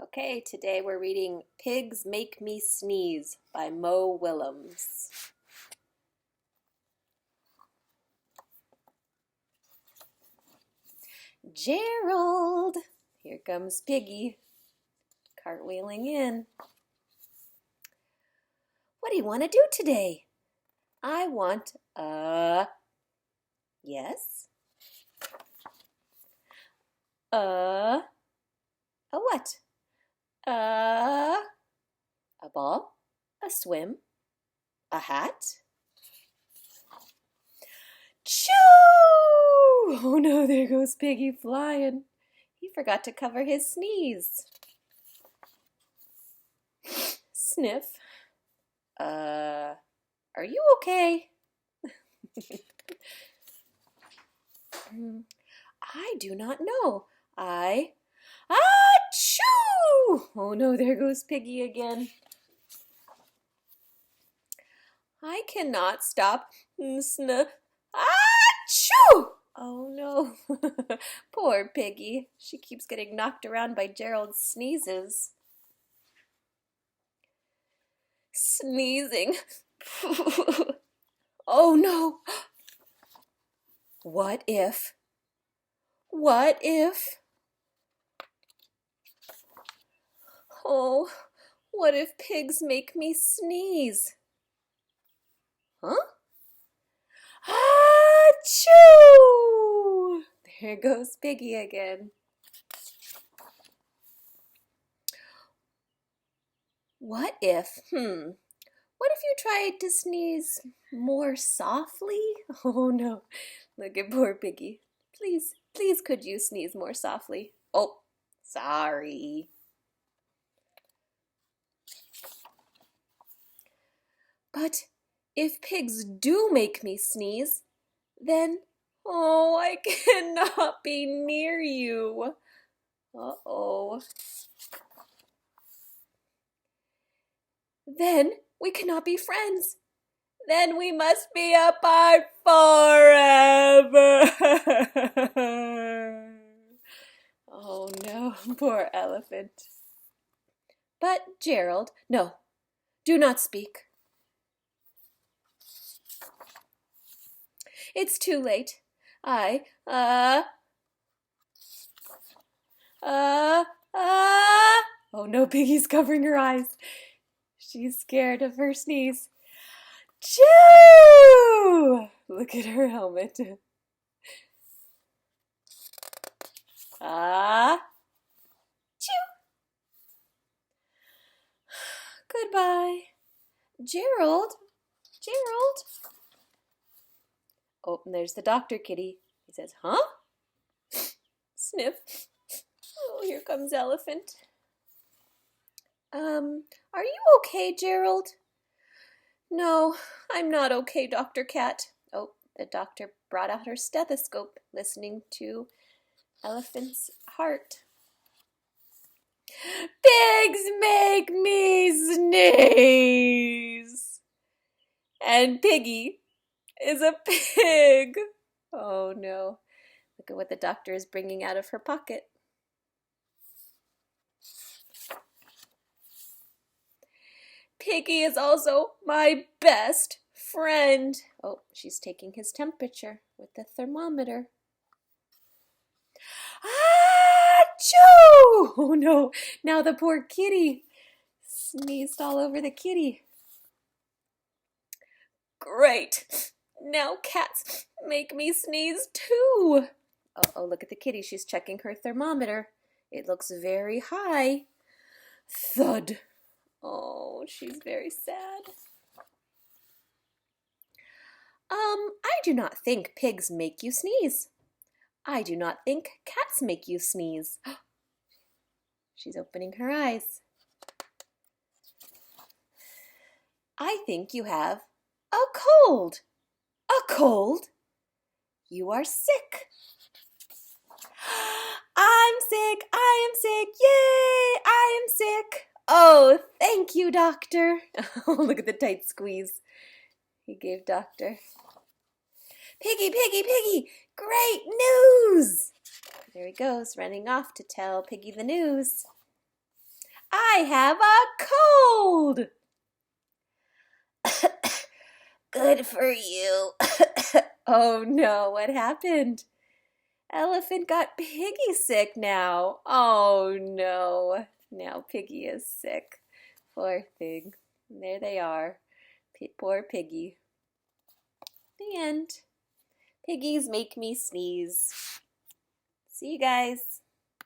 Okay, today we're reading Pigs Make Me Sneeze by Willems. Gerald! Here comes Piggy, cartwheeling in. What do you want to do today? I want yes? A what? A ball? A swim? A hat? Choo! Oh no, there goes Piggy flying. He forgot to cover his sneeze. Sniff. Are you okay? I do not know. Achoo! Oh no, there goes Piggy again. I cannot stop. Achoo! Oh no. Poor Piggy. She keeps getting knocked around by Gerald's sneezes. Sneezing. Oh no. What if? Oh, what if pigs make me sneeze? Huh? Achoo! There goes Piggy again. What if you tried to sneeze more softly? Oh no, look at poor Piggy. Please, could you sneeze more softly? Oh, sorry. But if pigs do make me sneeze, then, oh, I cannot be near you. Uh-oh. Then we cannot be friends. Then we must be apart forever. Oh no, poor elephant. But Gerald, no, do not speak. It's too late. Oh no, Piggy's covering her eyes. She's scared of her sneeze. Choo! Look at her helmet. Choo! Goodbye. Gerald? Oh, and there's the doctor kitty. He says, huh? Sniff. Oh, here comes Elephant. Are you okay, Gerald? No, I'm not okay, Dr. Cat. Oh, the doctor brought out her stethoscope, listening to Elephant's heart. Pigs make me sneeze. And Piggy is a pig. Oh no. Look at what the doctor is bringing out of her pocket. Piggy is also my best friend. Oh, she's taking his temperature with the thermometer. Achoo! Oh no, now the poor kitty sneezed all over the kitty. Great, now cats make me sneeze too. Oh, look at the kitty, she's checking her thermometer. It looks very high. Thud. Oh, she's very sad. I do not think pigs make you sneeze. I do not think cats make you sneeze. She's opening her eyes. I think you have a cold. A cold? You are sick. I'm sick. I am sick. Yay! I am sick. Oh, thank you, doctor. Oh, look at the tight squeeze he gave doctor. Piggy, great news! There he goes, running off to tell Piggy the news. I have a cold. Good for you. Oh no, what happened? Elephant got Piggy sick now. Oh no. Now Piggy is sick. Poor thing. There they are. Poor Piggy. The end. Piggies make me sneeze. See you guys.